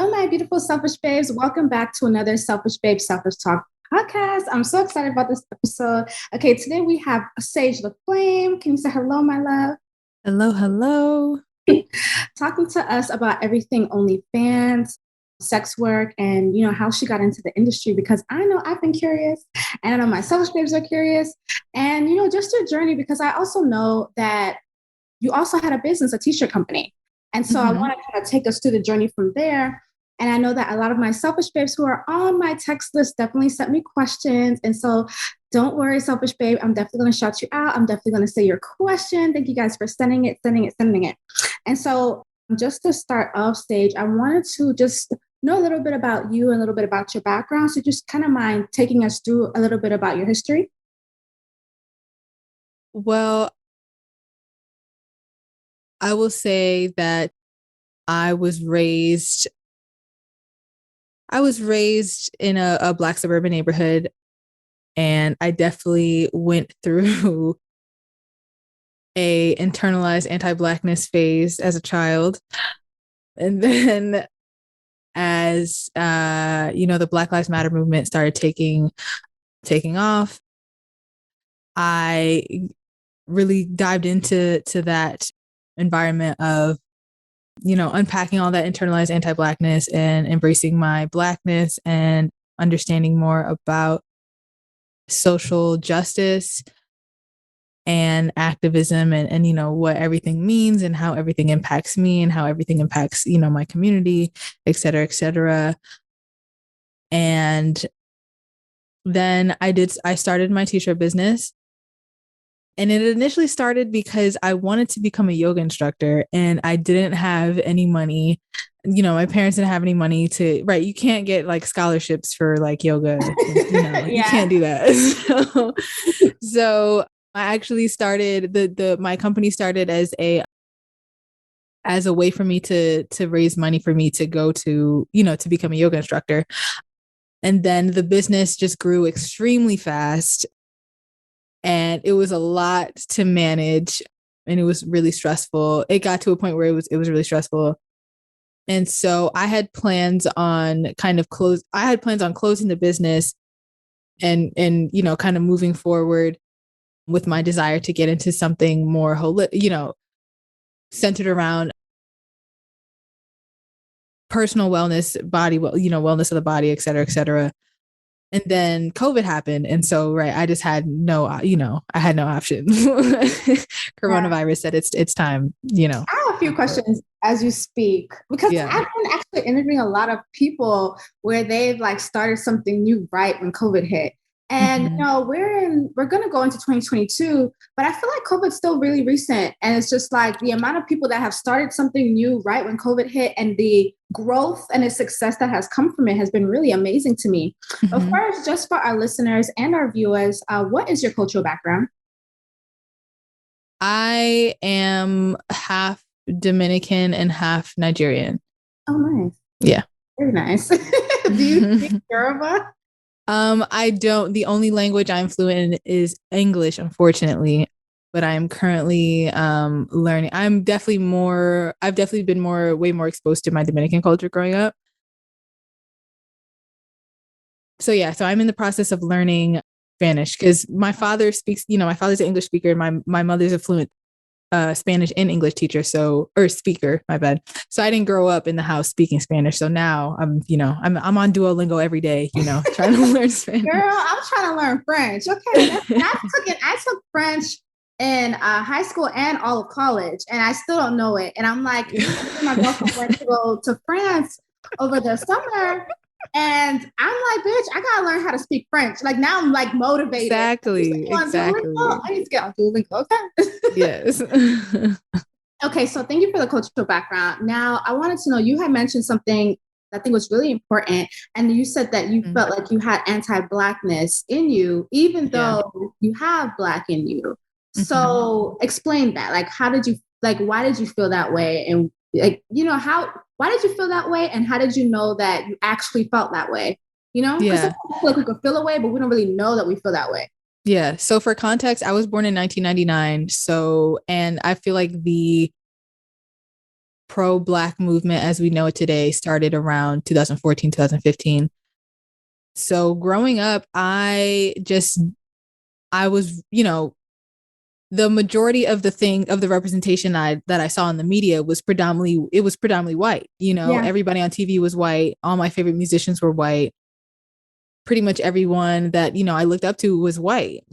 Hello, my beautiful selfish babes. Welcome back to another Selfish Babe Selfish Talk podcast. I'm so excited about this episode. Okay, today we have Sage the Flame. Can you say hello, my love? Hello, hello. Talking to us about everything OnlyFans, sex work, and how she got into the industry. Because I know I've been curious, and I know my selfish babes are curious, and just your journey. Because I also know that you also had a business, a t-shirt company. And so I want to kind of take us through the journey from there. And I know that a lot of my selfish babes who are on my text list definitely sent me questions. And so don't worry, selfish babe. I'm definitely going to shout you out. I'm definitely going to say your question. Thank you guys for sending it. And so just to start off stage, I wanted to just know a little bit about you and a little bit about your background. So just kind of mind taking us through a little bit about your history. Well, I will say that I was raised in a Black suburban neighborhood, and I definitely went through a internalized anti-Blackness phase as a child. And then as the Black Lives Matter movement started taking off, I really dived into that environment of unpacking all that internalized anti-Blackness and embracing my Blackness and understanding more about social justice and activism and what everything means and how everything impacts me and how everything impacts my community, et cetera, et cetera. And then I started my t-shirt business. And it initially started because I wanted to become a yoga instructor and I didn't have any money. My parents didn't have any money right. You can't get like scholarships for like yoga. You can't do that. So I actually started my company started as a way for me to raise money for me to go to become a yoga instructor. And then the business just grew extremely fast. And it was a lot to manage and it was really stressful. It got to a point where it was really stressful. And so I had plans on closing the business and kind of moving forward with my desire to get into something more centered around personal wellness, wellness of the body, et cetera, et cetera. And then COVID happened. And so, right, I just had I had no option. Coronavirus said it's time, I have a few questions as you speak, because I've been actually interviewing a lot of people where they've like started something new right when COVID hit. And we're going to go into 2022, but I feel like COVID's still really recent. And it's just like the amount of people that have started something new right when COVID hit and the growth and the success that has come from it has been really amazing to me. But first, just for our listeners and our viewers, what is your cultural background? I am half Dominican and half Nigerian. Oh, nice. Yeah. Very nice. Do you speak Yoruba? I don't. The only language I'm fluent in is English, unfortunately. But I'm currently learning. I've definitely been way more exposed to my Dominican culture growing up. So I'm in the process of learning Spanish because my father speaks, my father's an English speaker and my mother's a fluent Spanish and English teacher, or speaker, my bad. So I didn't grow up in the house speaking Spanish. So now I'm on Duolingo every day, trying to learn Spanish. Girl, I'm trying to learn French. Okay. I took French in high school and all of college, and I still don't know it. And I'm like, my girlfriend went to go to France over the summer. And I'm like, bitch, I gotta learn how to speak French. Like now I'm like motivated. Exactly. I need to get on Duolingo. Okay. Yes. Okay. So thank you for the cultural background. Now I wanted to know, you had mentioned something I think was really important. And you said that you felt like you had anti-Blackness in you, even though you have Black in you. So explain that. Like, why did you feel that way? And why did you feel that way? And how did you know that you actually felt that way? Because sometimes I feel like we could feel a way, but we don't really know that we feel that way. Yeah. So for context, I was born in 1999. And I feel like the pro-Black movement as we know it today started around 2014, 2015. So growing up, I was, the majority of the representation that I saw in the media was predominantly white. Yeah. Everybody on TV was white. All my favorite musicians were white. Pretty much everyone that, I looked up to was white,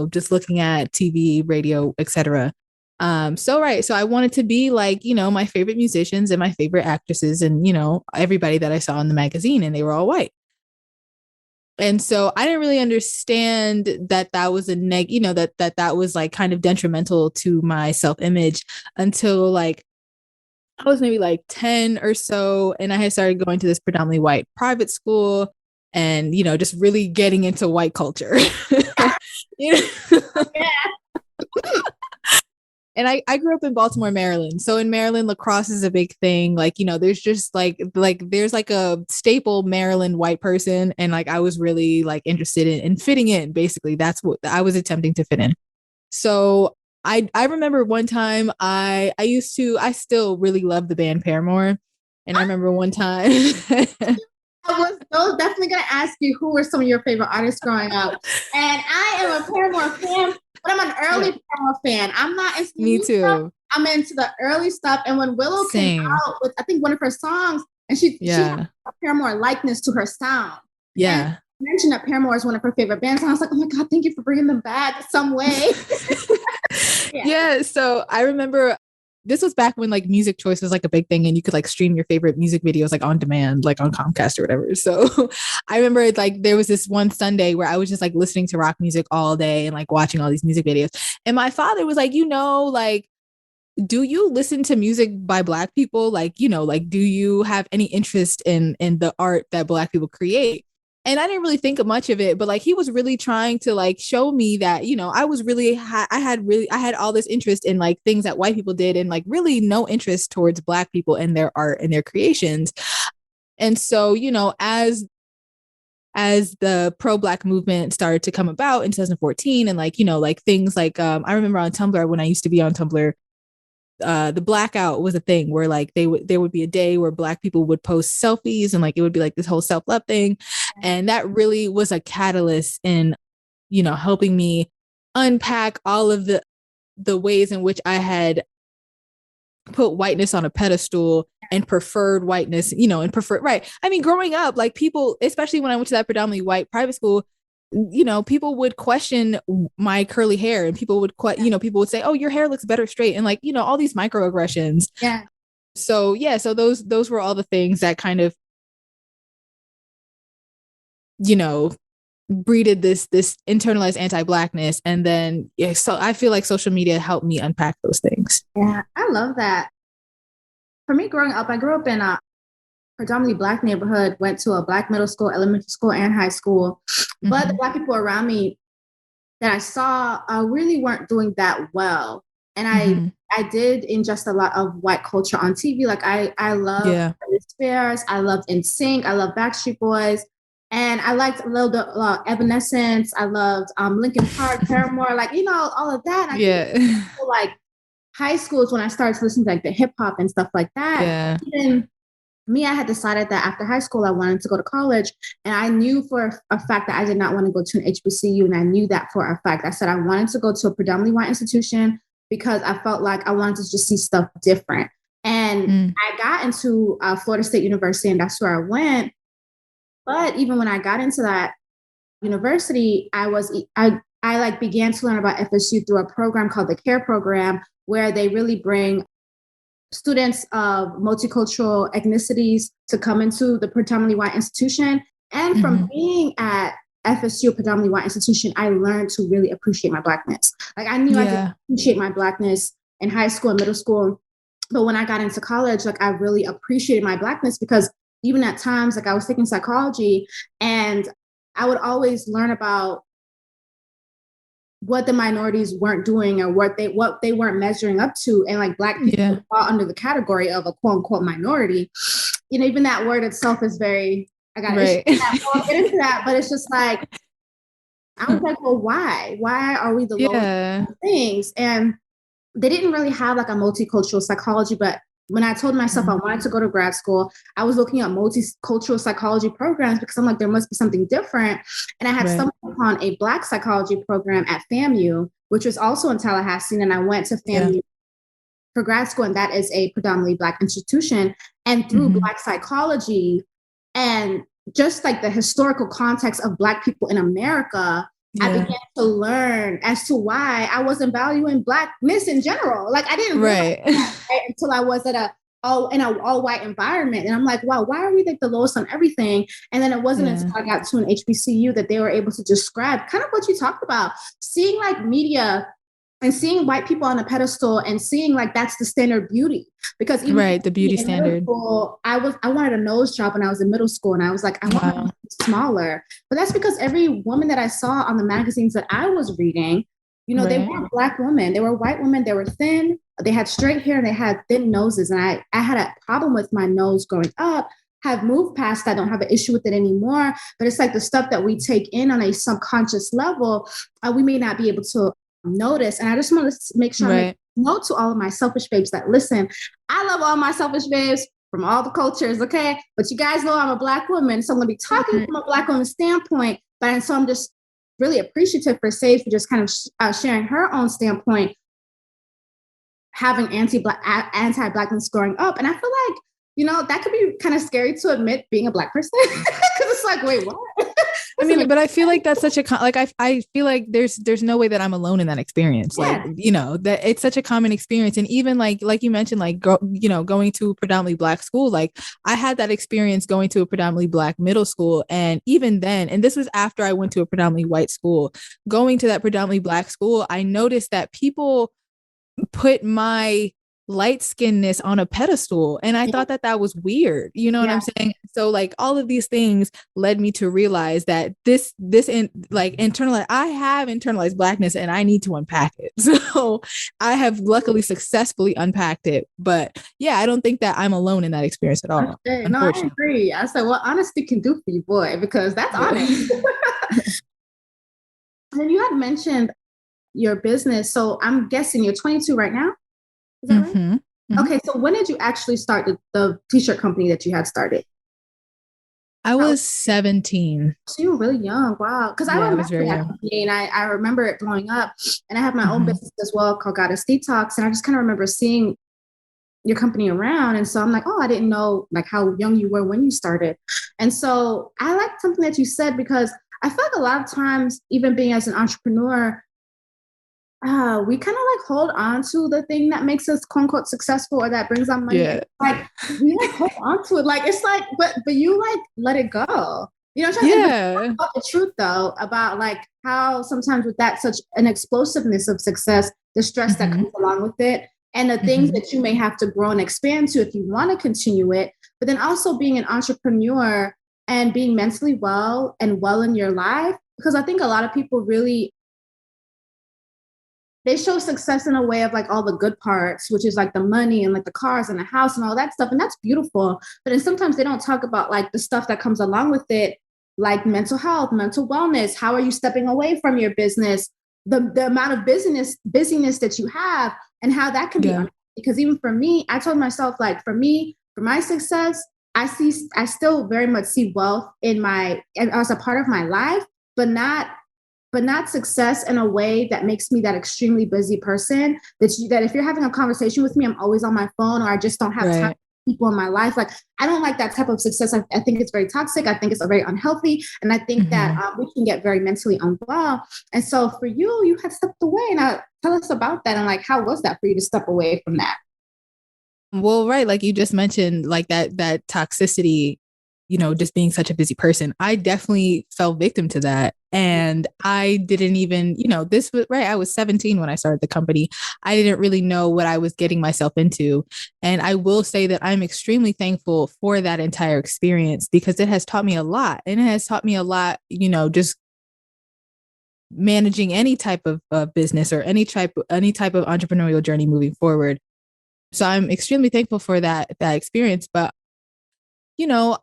just looking at TV, radio, etc. So I wanted to be like, my favorite musicians and my favorite actresses and, everybody that I saw in the magazine, and they were all white. And so I didn't really understand that was that was like kind of detrimental to my self-image until like I was maybe like 10 or so. And I had started going to this predominantly white private school and, just really getting into white culture. Yeah. And I grew up in Baltimore, Maryland. So in Maryland, lacrosse is a big thing. Like, there's just like there's like a staple Maryland white person. And like, I was really like interested in fitting in. Basically, that's what I was attempting to fit in. So I remember one time I still really love the band Paramore. And I remember one time I was definitely going to ask you who were some of your favorite artists growing up. And I am a Paramore fan, but I'm an early Paramore fan. I'm not into Me too. Stuff. I'm into the early stuff. And when Willow came out with, I think, one of her songs, and she had a Paramore likeness to her sound. Yeah. And mentioned that Paramore is one of her favorite bands. And I was like, oh my God, thank you for bringing them back some way. Yeah. So I remember this was back when like music choice was like a big thing and you could like stream your favorite music videos like on demand, like on Comcast or whatever. So I remember like there was this one Sunday where I was just like listening to rock music all day and like watching all these music videos. And my father was like, like, do you listen to music by Black people? Like, like, do you have any interest in the art that Black people create? And I didn't really think of much of it, but like he was really trying to like show me that, I was really, I had all this interest in like things that white people did and like really no interest towards Black people and their art and their creations. And so, as the pro-Black movement started to come about in 2014 and like, like things like, I remember on Tumblr when I used to be on Tumblr, the blackout was a thing where like there would be a day where Black people would post selfies and like it would be like this whole self-love thing, and that really was a catalyst in helping me unpack all of the ways in which I had put whiteness on a pedestal and preferred whiteness, and preferred right. I mean, growing up, like people, especially when I went to that predominantly white private school, people would question my curly hair and people would people would say, oh, your hair looks better straight. And like, all these microaggressions. Yeah. So those were all the things that kind of, breeded this internalized anti-Blackness. And then, so I feel like social media helped me unpack those things. Yeah, I love that. For me, growing up, I grew up in a predominantly Black neighborhood, went to a Black middle school, elementary school, and high school. Mm-hmm. But the Black people around me that I saw really weren't doing that well. And I did ingest a lot of white culture on TV. Like I loved Britney Spears, I loved NSYNC, I loved Backstreet Boys, and I liked a little bit Evanescence. I loved Linkin Park, Paramore, like all of that. Like high school is when I started to listen to like the hip hop and stuff like that. Yeah. Even me, I had decided that after high school, I wanted to go to college. And I knew for a fact that I did not want to go to an HBCU. And I knew that for a fact. I said I wanted to go to a predominantly white institution because I felt like I wanted to just see stuff different. And I got into Florida State University, and that's where I went. But even when I got into that university, I like began to learn about FSU through a program called the CARE program, where they really bring students of multicultural ethnicities to come into the predominantly white institution. And from being at FSU, predominantly white institution, I learned to really appreciate my Blackness. Like I knew I could appreciate my Blackness in high school and middle school. But when I got into college, like I really appreciated my Blackness because even at times, like I was taking psychology and I would always learn about what the minorities weren't doing or what they weren't measuring up to. And like Black people fall under the category of a quote unquote minority. Even that word itself is very, I got to get into that, but it's just like, I was like, well, why? Why are we the lowest things? And they didn't really have like a multicultural psychology, but when I told myself I wanted to go to grad school, I was looking at multicultural psychology programs because I'm like, there must be something different. And I had stumbled upon a Black psychology program at FAMU, which was also in Tallahassee. And I went to FAMU for grad school, and that is a predominantly Black institution. And through Black psychology and just like the historical context of Black people in America, I began to learn as to why I wasn't valuing Blackness in general. Like I didn't realize that, right, until I was at in an all white environment. And I'm like, wow, why are we like the lowest on everything? And then it wasn't until I got to an HBCU that they were able to describe kind of what you talked about, seeing like media and seeing white people on a pedestal and seeing like that's the standard beauty. Because even the beauty standard. School, I wanted a nose job when I was in middle school, and I was like, I want my nose smaller. But that's because every woman that I saw on the magazines that I was reading, you know, they weren't Black women. They were white women. They were thin. They had straight hair and they had thin noses. And I had a problem with my nose growing up. Have moved past that, don't have an issue with it anymore. But it's like the stuff that we take in on a subconscious level, we may not be able to notice. And I just want to make sure I make note to all of my selfish babes that listen. I love all my selfish babes from all the cultures, okay? But you guys know I'm a Black woman, so I'm going to be talking from a Black woman standpoint. And so I'm just really appreciative for Sage for just kind of sharing her own standpoint, having anti-Blackness growing up. And I feel like, you know, that could be kind of scary to admit being a Black person, because it's like, wait, what? I mean, but I feel like that's such a, I feel like there's no way that I'm alone in that experience. Like, you know, that it's such a common experience. And even like you mentioned, like, going to a predominantly Black school, like I had that experience going to a predominantly Black middle school. And even then, and this was after I went to a predominantly white school, going to that predominantly Black school, I noticed that people put my light skinnedness on a pedestal. And I thought that was weird. You know what I'm saying? So like all of these things led me to realize that I have internalized Blackness and I need to unpack it. So I have luckily successfully unpacked it. But yeah, I don't think that I'm alone in that experience at all. No, I agree. I said, well, honesty can do for you, boy, because that's honest. And you had mentioned your business. So I'm guessing you're 22 right now. Is that right? Mm-hmm. Okay, so when did you actually start the t-shirt company that you had started? I was 17. So you were really young. Wow. Because I remember that company, and I remember it blowing up. And I have my own business as well called Goddess Detox. And I just kind of remember seeing your company around. And so I'm like, oh, I didn't know like how young you were when you started. And so I like something that you said, because I feel like a lot of times, even being as an entrepreneur, we kind of like hold on to the thing that makes us quote unquote successful or that brings on money. Yeah. Like we like hold on to it. Like it's like, but you like let it go. You know what I'm saying? About the truth though, about like how sometimes with that such an explosiveness of success, the stress that comes along with it, and the things that you may have to grow and expand to if you want to continue it. But then also being an entrepreneur and being mentally well and well in your life, because I think a lot of people really, they show success in a way of like all the good parts, which is like the money and like the cars and the house and all that stuff. And that's beautiful. But then sometimes they don't talk about like the stuff that comes along with it, like mental health, mental wellness. How are you stepping away from your business? The amount of busyness that you have and how that can be. Because even for me, I told myself, like for me, for my success, I still very much see wealth as a part of my life, but not success in a way that makes me that extremely busy person that if you're having a conversation with me, I'm always on my phone, or I just don't have time for people in my life. Like, I don't like that type of success. I think it's very toxic. I think it's very unhealthy. And I think that we can get very mentally unwell. And so for you had stepped away. Now tell us about that. And like, how was that for you to step away from that? Well, right. Like you just mentioned, like that toxicity, you know, just being such a busy person. I definitely fell victim to that. And I didn't even, you know, this was right. I was 17 when I started the company. I didn't really know what I was getting myself into. And I will say that I'm extremely thankful for that entire experience, because it has taught me a lot. And it has taught me a lot, you know, just managing any type of business or any type of entrepreneurial journey moving forward. So I'm extremely thankful for that experience. But you know,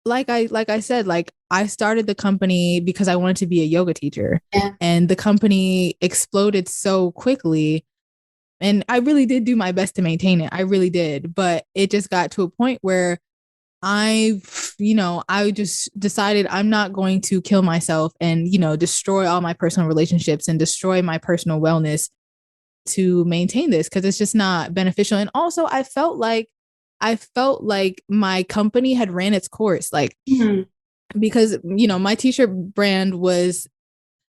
like I said, like I started the company because I wanted to be a yoga teacher, and the company exploded so quickly And I really did do my best to maintain it. I really did. But it just got to a point where I just decided I'm not going to kill myself and, destroy all my personal relationships and destroy my personal wellness to maintain this, because it's just not beneficial. And also I felt like my company had ran its course, like, because, my t-shirt brand was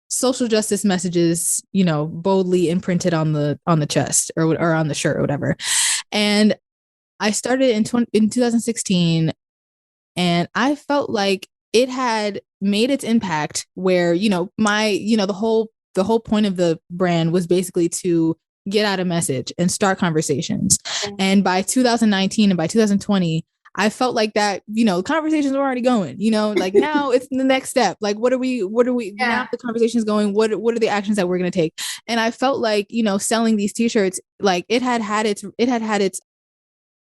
social justice messages, boldly imprinted on the chest or on the shirt or whatever. And I started in 2016, and I felt like it had made its impact where, the whole point of the brand was basically to get out a message and start conversations. And by 2019 and by 2020, I felt like that, conversations were already going, like now it's the next step. Like, what are we, now the conversation is going, what are the actions that we're going to take? And I felt like, selling these t-shirts, like it had its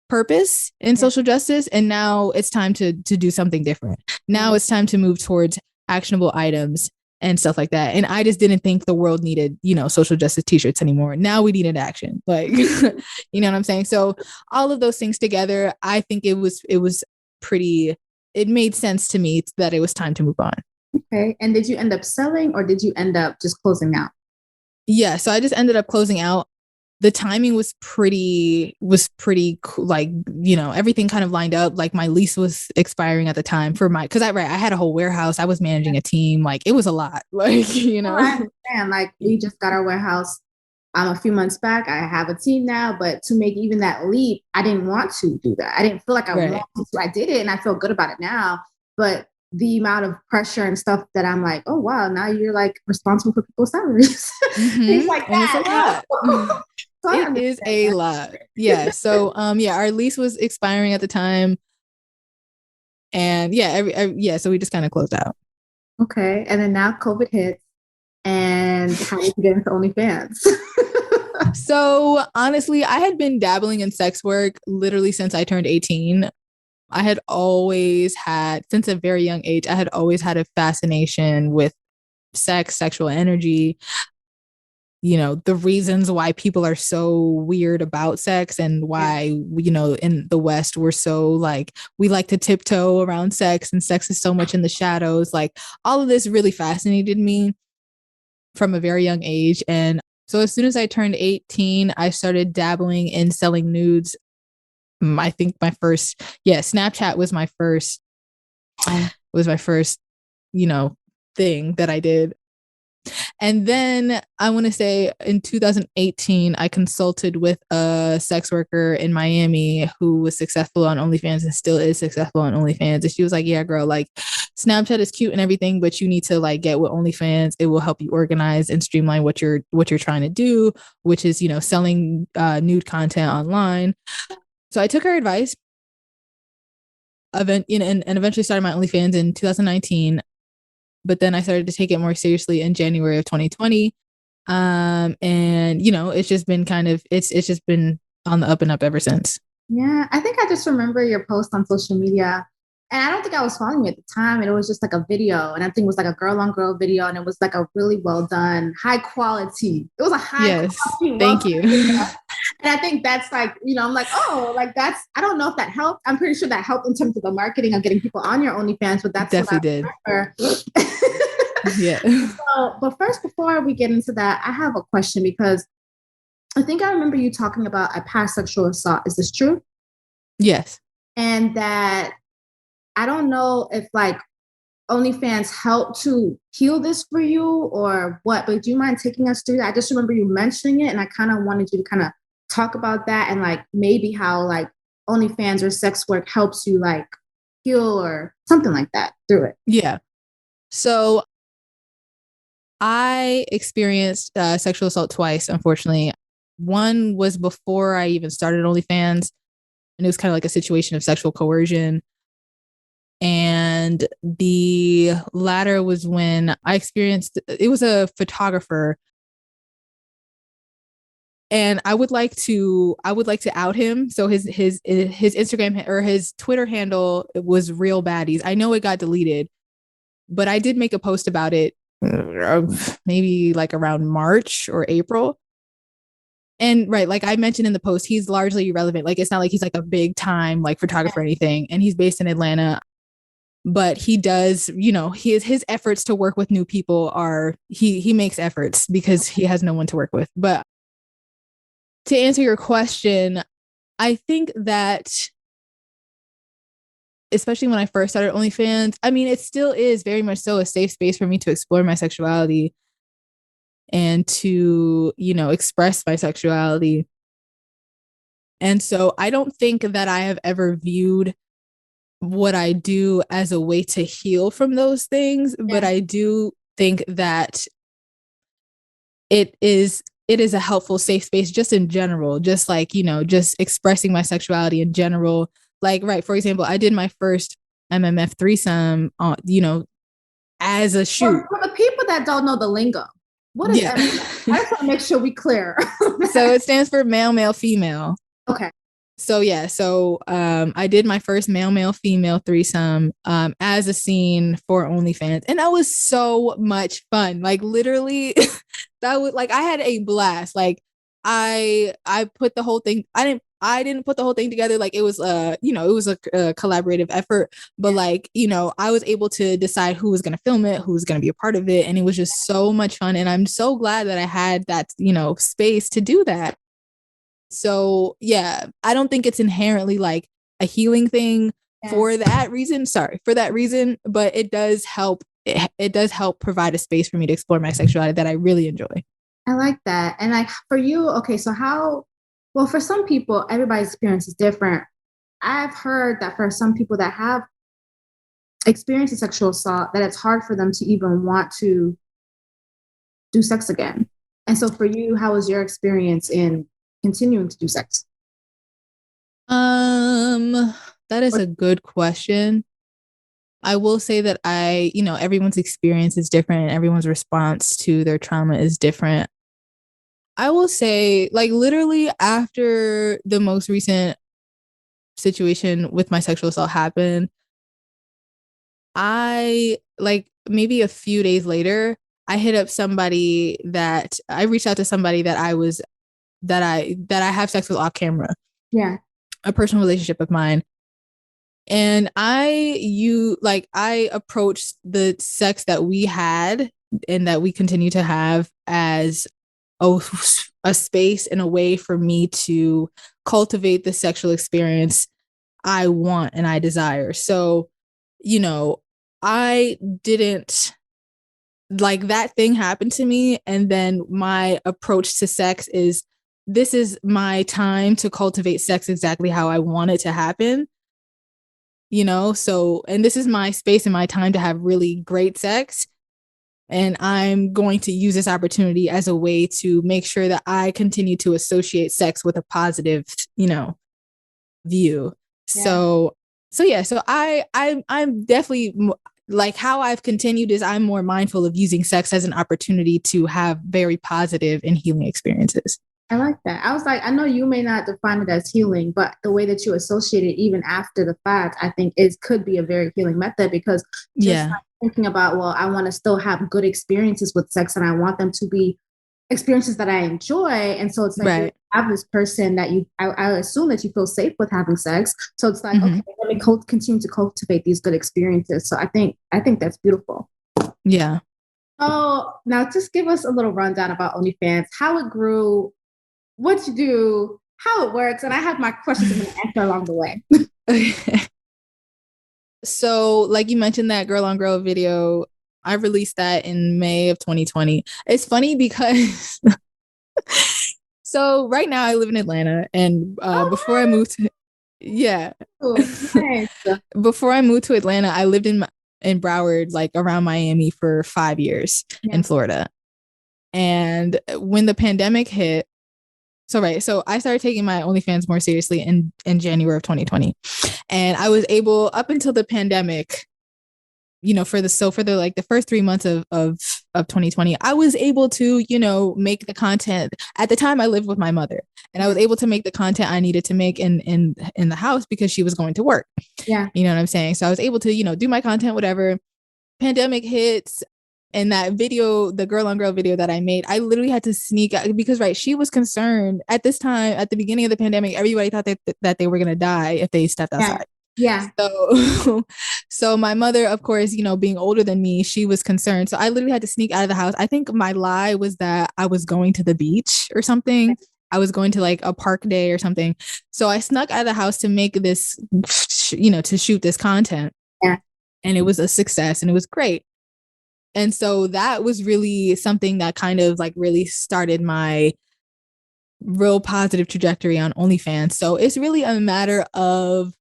purpose in social justice. And now it's time to do something different. Now it's time to move towards actionable items and stuff like that. And I just didn't think the world needed, social justice t-shirts anymore. Now we needed action. Like, you know what I'm saying? So all of those things together, I think it made sense to me that it was time to move on. Okay. And did you end up selling, or did you end up just closing out? Yeah. So I just ended up closing out. The timing was pretty cool. Like, everything kind of lined up. Like my lease was expiring at the time because I had a whole warehouse. I was managing a team. Like it was a lot. Like, I understand. Like we just got our warehouse a few months back. I have a team now, but to make even that leap, I didn't want to do that. I didn't feel like I wanted to. I did it, and I feel good about it now. But the amount of pressure and stuff that I'm like, oh wow, now you're like responsible for people's salaries, things like that. It's a lot. It is a lot. Yeah. So, our lease was expiring at the time, and so we just kind of closed out. Okay. And then now COVID hits, and how did you get into OnlyFans? So honestly, I had been dabbling in sex work literally since I turned 18. I had always had, since a very young age, I had always had a fascination with sex, sexual energy, the reasons why people are so weird about sex, and why, in the West, we're so like, we like to tiptoe around sex, and sex is so much in the shadows. Like all of this really fascinated me from a very young age. And so as soon as I turned 18, I started dabbling in selling nudes. I think Snapchat was my first, thing that I did. And then I want to say in 2018, I consulted with a sex worker in Miami who was successful on OnlyFans and still is successful on OnlyFans. And she was like, yeah, girl, like Snapchat is cute and everything, but you need to like get with OnlyFans. It will help you organize and streamline what you're trying to do, which is, selling nude content online. So I took her advice and eventually started my OnlyFans in 2019. But then I started to take it more seriously in January of 2020. And it's just been it's just been on the up and up ever since. Yeah. I think I just remember your post on social media, and I don't think I was following you at the time. And it was just like a video, and I think it was like a girl on girl video, and it was like a really well done, high quality. It was a high quality. Thank you. And I think that's like, I'm like, oh, like I don't know if that helped. I'm pretty sure that helped in terms of the marketing of getting people on your OnlyFans, but that's definitely did. Yeah. So, but first, before we get into that, I have a question, because I think I remember you talking about a past sexual assault. Is this true? Yes. And that I don't know if like OnlyFans helped to heal this for you or what, but do you mind taking us through that? I just remember you mentioning it, and I kind of wanted you to kind of talk about that, and like maybe how like OnlyFans or sex work helps you like heal or something like that through it. Yeah. So I experienced sexual assault twice, unfortunately. One was before I even started OnlyFans, and it was kind of like a situation of sexual coercion. And the latter was when I experienced, it was a photographer, and I would like to out him. So his Instagram or his Twitter handle was Real Baddies. I know it got deleted, but I did make a post about it maybe like around March or April. And right, like I mentioned in the post, he's largely irrelevant. Like it's not like he's like a big time like photographer or anything. And he's based in Atlanta. But he does, his efforts to work with new people are he makes efforts because he has no one to work with. But to answer your question, I think that especially when I first started OnlyFans, I mean, it still is very much so a safe space for me to explore my sexuality and to, express my sexuality. And so I don't think that I have ever viewed what I do as a way to heal from those things, but I do think that it is a helpful safe space just in general, just like, just expressing my sexuality in general. Like, right, for example, I did my first MMF threesome on, as a shoot. For the people that don't know the lingo, what is MMF? I just want to make sure we clear. So it stands for male, male, female. Okay. So yeah, I did my first male female threesome as a scene for OnlyFans, and that was so much fun. Like literally, that was like I had a blast. Like I put the whole thing. I didn't put the whole thing together. Like it was it was a collaborative effort. But like I was able to decide who was going to film it, who was going to be a part of it, and it was just so much fun. And I'm so glad that I had that space to do that. So yeah, I don't think it's inherently like a healing thing for that reason. But it does help. It does help provide a space for me to explore my sexuality that I really enjoy. I like that. And like for you, okay, so well, for some people, everybody's experience is different. I've heard that for some people that have experienced sexual assault, that it's hard for them to even want to do sex again. And so for you, how was your experience in continuing to do sex? That is a good question. I will say that everyone's experience is different. Everyone's response to their trauma is different. I will say, like, literally after the most recent situation with my sexual assault happened, I, like, maybe a few days later, I hit up somebody that I reached out to somebody that I have sex with off camera. Yeah. A personal relationship of mine. And I approached the sex that we had and that we continue to have as a space and a way for me to cultivate the sexual experience I want and I desire. So, I didn't like that thing happened to me. And then my approach to sex is, this is my time to cultivate sex exactly how I want it to happen. So, and this is my space and my time to have really great sex. And I'm going to use this opportunity as a way to make sure that I continue to associate sex with a positive, view. Yeah. So I'm definitely, like, how I've continued is I'm more mindful of using sex as an opportunity to have very positive and healing experiences. I like that. I was like, I know you may not define it as healing, but the way that you associate it even after the fact, I think could be a very healing method, because just like thinking about, well, I want to still have good experiences with sex and I want them to be experiences that I enjoy. And so it's like, you have this person that I assume that you feel safe with having sex. So it's like, okay, let me continue to cultivate these good experiences. So I think that's beautiful. Yeah. Oh, now just give us a little rundown about OnlyFans, how it grew, what you do, how it works. And I have my questions I'm going to answer along the way. Okay. So like you mentioned that girl on girl video, I released that in May of 2020. It's funny because so right now I live in Atlanta, and before I moved to before I moved to Atlanta, I lived in Broward, like around Miami, for 5 years in Florida. And when the pandemic hit, so I started taking my OnlyFans more seriously in January of 2020. And I was able, up until the pandemic, for the first 3 months of 2020, I was able to, make the content. At the time I lived with my mother, and I was able to make the content I needed to make in the house because she was going to work. Yeah. You know what I'm saying? So I was able to, do my content, whatever. Pandemic hits. And that video, the girl on girl video that I made, I literally had to sneak out because, right, she was concerned at this time, at the beginning of the pandemic, everybody thought that they were going to die if they stepped outside. Yeah. So my mother, of course, being older than me, she was concerned. So I literally had to sneak out of the house. I think my lie was that I was going to the beach or something. I was going to like a park day or something. So I snuck out of the house to make this, to shoot this content. Yeah. And it was a success and it was great. And so that was really something that kind of like really started my real positive trajectory on OnlyFans. So it's really a matter of,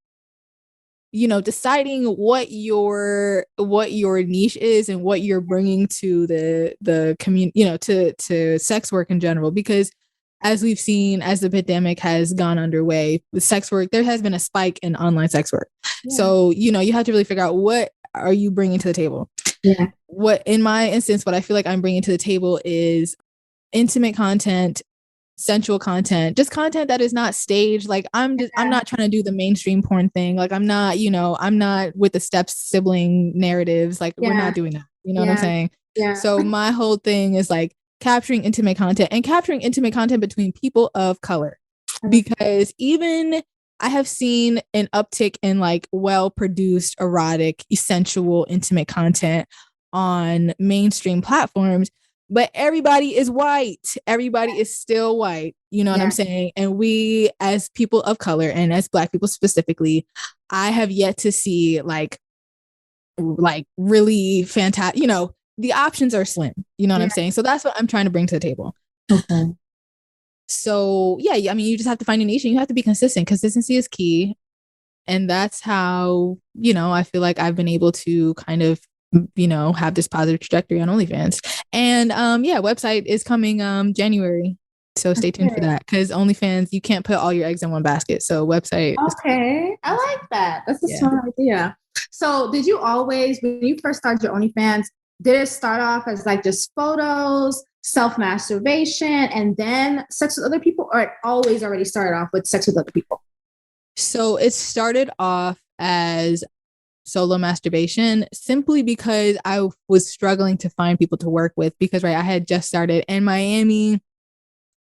deciding what your niche is and what you're bringing to the community, to sex work in general, because as we've seen, as the pandemic has gone underway with sex work, there has been a spike in online sex work. Yeah. So, you have to really figure out what are you bringing to the table? Yeah. What, in my instance, what I feel like I'm bringing to the table is intimate content, sensual content, just content that is not staged. Like I'm not trying to do the mainstream porn thing. Like I'm not with the step sibling narratives. Like we're not doing that. You know what I'm saying? Yeah. So my whole thing is like capturing intimate content between people of color, because even I have seen an uptick in like well-produced, erotic, sensual, intimate content on mainstream platforms, but everybody is white. Everybody is still white. You know what I'm saying? And we, as people of color and as Black people specifically, I have yet to see like really fantastic, the options are slim. You know what I'm saying? So that's what I'm trying to bring to the table. Okay. So yeah, I mean, you just have to find a niche and you have to be consistent. Consistency is key. And that's how, I feel like I've been able to kind of, have this positive trajectory on OnlyFans. And website is coming January. So stay tuned for that, because OnlyFans, you can't put all your eggs in one basket. So website. Okay. I like that. That's a smart idea. So did you always, when you first started your OnlyFans, did it start off as like just photos, self-masturbation, and then sex with other people, or it always already started off with sex with other people? So it started off as solo masturbation, simply because I was struggling to find people to work with, because right, I had just started in Miami.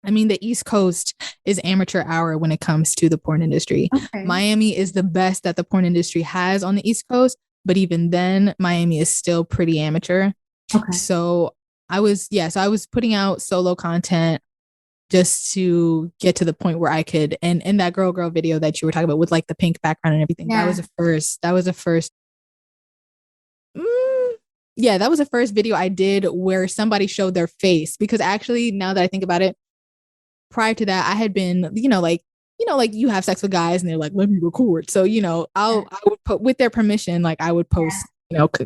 I mean, the East Coast is amateur hour when it comes to the porn industry. Okay. Miami is the best that the porn industry has on the East Coast, but even then, Miami is still pretty amateur. Okay. So I was putting out solo content just to get to the point where I could, and in that girl video that you were talking about with like the pink background and everything, that was the first video I did where somebody showed their face, because actually, now that I think about it, prior to that, I had been, like you have sex with guys and they're like, let me record. So, I would put, with their permission, like I would post,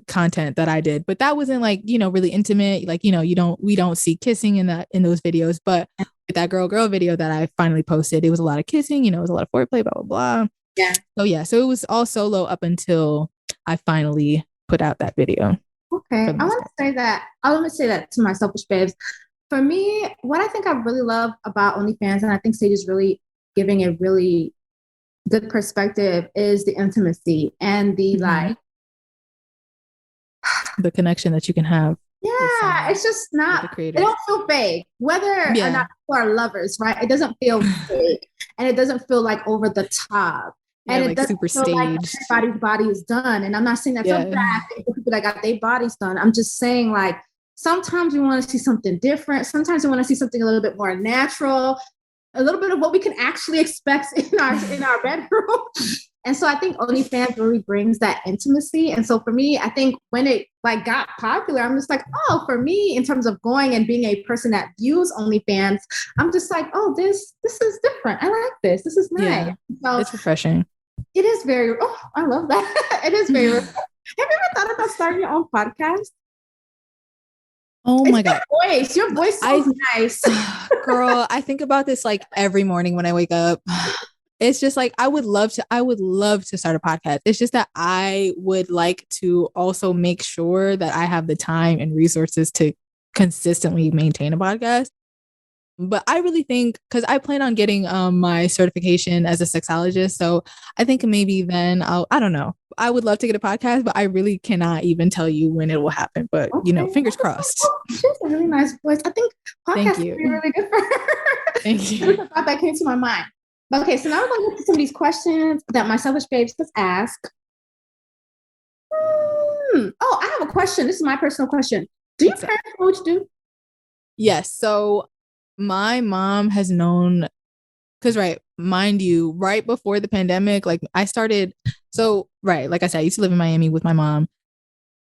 content that I did, but that wasn't like, really intimate. Like, we don't see kissing in those videos, but with that girl video that I finally posted, it was a lot of kissing, it was a lot of foreplay, blah, blah, blah. Yeah. So it was all solo up until I finally put out that video. Okay. I want to say that to my selfish babes. For me, what I think I really love about OnlyFans, and I think Sage is really giving a really good perspective, is the intimacy and the the connection that you can have. Yeah, it's just not, it don't feel fake. Whether or not people are lovers, right? It doesn't feel fake, and it doesn't feel like over the top. And it doesn't super feel staged. Like everybody's body is done. And I'm not saying that's a bad thing for people that got their bodies done. I'm just saying, like, sometimes we want to see something different. Sometimes we want to see something a little bit more natural, a little bit of what we can actually expect in our bedroom. And so I think OnlyFans really brings that intimacy. And so for me, I think when it like got popular, I'm just like, oh, for me, in terms of going and being a person that views OnlyFans, I'm just like, oh, this is different. I like this. This is nice. Yeah, so it's refreshing. It is very, I love that. It is very refreshing. Have you ever thought about starting your own podcast? Oh my God. Your voice sounds nice. Girl, I think about this like every morning when I wake up. It's just like, I would love to start a podcast. It's just that I would like to also make sure that I have the time and resources to consistently maintain a podcast. But I really think, because I plan on getting my certification as a sexologist. So I think maybe then I don't know. I would love to get a podcast, but I really cannot even tell you when it will happen. But Okay. you know, fingers crossed. She has a really nice voice. I think podcasts would be really good for her. Thank you. I thought that came to my mind. But okay, so now we're gonna get to some of these questions that my selfish babes has asked. Oh, I have a question. This is my personal question. Do your parents know what you do? Yes. So my mom has known, because mind you, right before the pandemic, like I started, like I said, I used to live in Miami with my mom,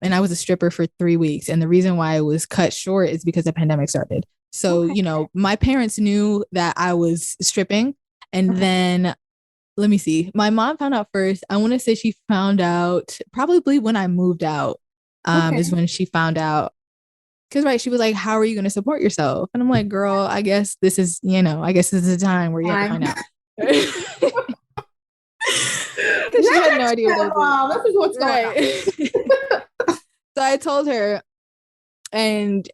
and I was a stripper for 3 weeks. And the reason why it was cut short is because the pandemic started. So, you know, my parents knew that I was stripping. And then, let me see, my mom found out first. I want to say she found out probably when I moved out, is when she found out. Because, she was like, how are you going to support yourself? And I'm like, girl, I guess this is, I guess this is the time where you have to find out. Because she had no idea what I was doing. This is what's going on. So I told her, and,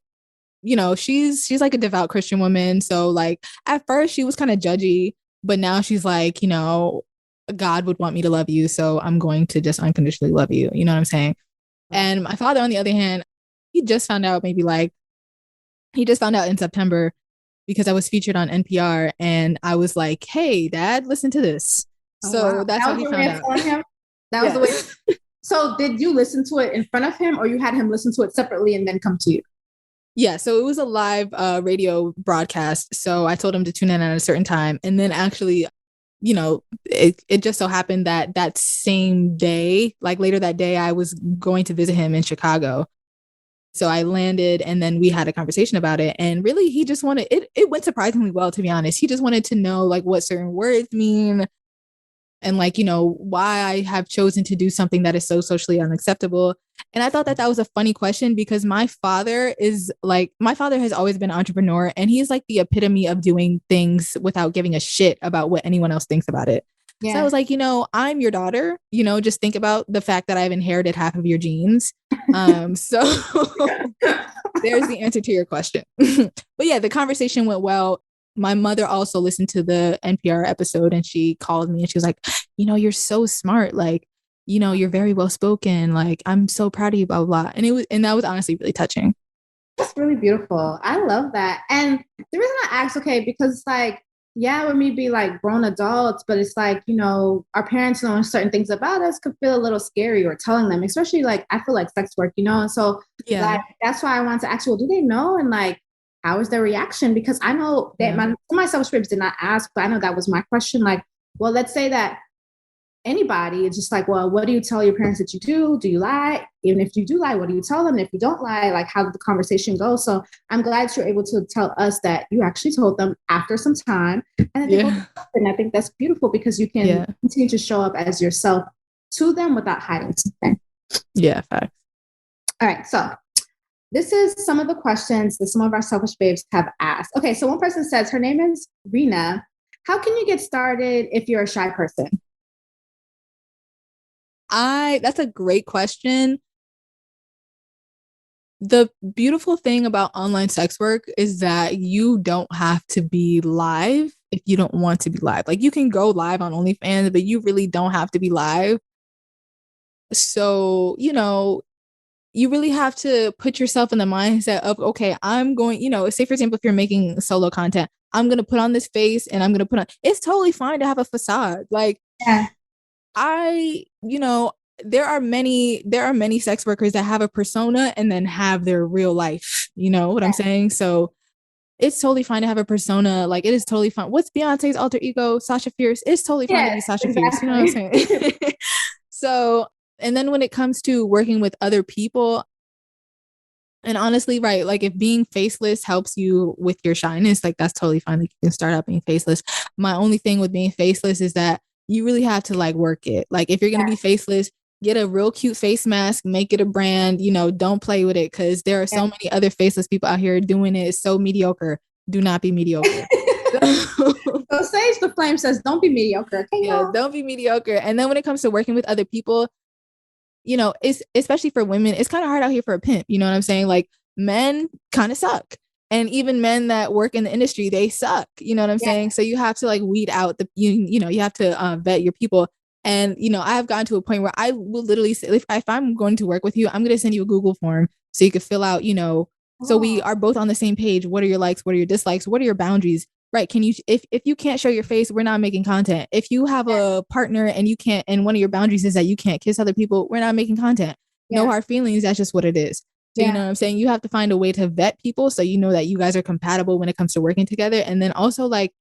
she's like a devout Christian woman. So like at first she was kind of judgy, but now she's like, God would want me to love you. So I'm going to just unconditionally love you. You know what I'm saying? And my father, on the other hand, he just found out in September because I was featured on NPR, and I was like, hey, Dad, listen to this. That's how he found out. That was the way. So did you listen to it in front of him, or you had him listen to it separately and then come to you? Yeah, so it was a live radio broadcast. So I told him to tune in at a certain time. And then actually, it just so happened that same day, like later that day, I was going to visit him in Chicago. So I landed, and then we had a conversation about it. And really, he just wanted it. It went surprisingly well, to be honest. He just wanted to know like what certain words mean, and like, why I have chosen to do something that is so socially unacceptable. And I thought that was a funny question, because my father has always been an entrepreneur, and he's like the epitome of doing things without giving a shit about what anyone else thinks about it. Yeah. So I was like, I'm your daughter, just think about the fact that I've inherited half of your genes. So there's the answer to your question. But yeah, the conversation went well. My mother also listened to the NPR episode, and she called me and she was like, you're so smart. Like, you're very well spoken. Like, I'm so proud of you, blah, blah, blah. And that was honestly really touching. That's really beautiful. I love that. And the reason I asked, because it's like, yeah, when we be like grown adults, but it's like, our parents knowing certain things about us could feel a little scary, or telling them, especially like, I feel like sex work, and so like, that's why I wanted to ask you, well, do they know? And like, how is their reaction? Because I know that my SelfishBabes did not ask, but I know that was my question. Like, well, let's say that anybody, it's just like, well, what do you tell your parents that you do? Do you lie? Even if you do lie, what do you tell them? And if you don't lie, like, how did the conversation go? So I'm glad you're able to tell us that you actually told them after some time. And then and I think that's beautiful, because you can continue to show up as yourself to them without hiding something. Yeah, facts. All right, so this is some of the questions that some of our selfish babes have asked. Okay, so one person says, her name is Rena. How can you get started if you're a shy person? That's a great question. The beautiful thing about online sex work is that you don't have to be live if you don't want to be live. Like, you can go live on OnlyFans, but you really don't have to be live. So, you really have to put yourself in the mindset of, okay, I'm going, say for example, if you're making solo content, I'm going to put on this face, and I'm going to put on, it's totally fine to have a facade. Like, there are many sex workers that have a persona and then have their real life. You know what I'm saying? So it's totally fine to have a persona. Like, it is totally fine. What's Beyonce's alter ego? Sasha Fierce. It's totally fine to be Sasha Fierce. You know what I'm saying? So, and then when it comes to working with other people, and honestly, like, if being faceless helps you with your shyness, like, that's totally fine. Like, you can start out being faceless. My only thing with being faceless is that you really have to like work it. Like, if you're going to be faceless, get a real cute face mask, make it a brand, don't play with it, because there are so many other faceless people out here doing it. It's so mediocre. Do not be mediocre. So Sage the Flame says, don't be mediocre. Okay, don't be mediocre. And then when it comes to working with other people, it's especially for women, it's kind of hard out here for a pimp. You know what I'm saying? Like, men kind of suck. And even men that work in the industry, they suck. You know what I'm saying? So you have to like weed out you have to vet your people. And, I have gotten to a point where I will literally say, if I'm going to work with you, I'm going to send you a Google form so you can fill out, so we are both on the same page. What are your likes? What are your dislikes? What are your boundaries? Right. Can you, if you can't show your face, we're not making content. If you have a partner and you can't, and one of your boundaries is that you can't kiss other people, we're not making content. No hard feelings. That's just what it is. So, you know what I'm saying? You have to find a way to vet people so you know that you guys are compatible when it comes to working together. And then also, like,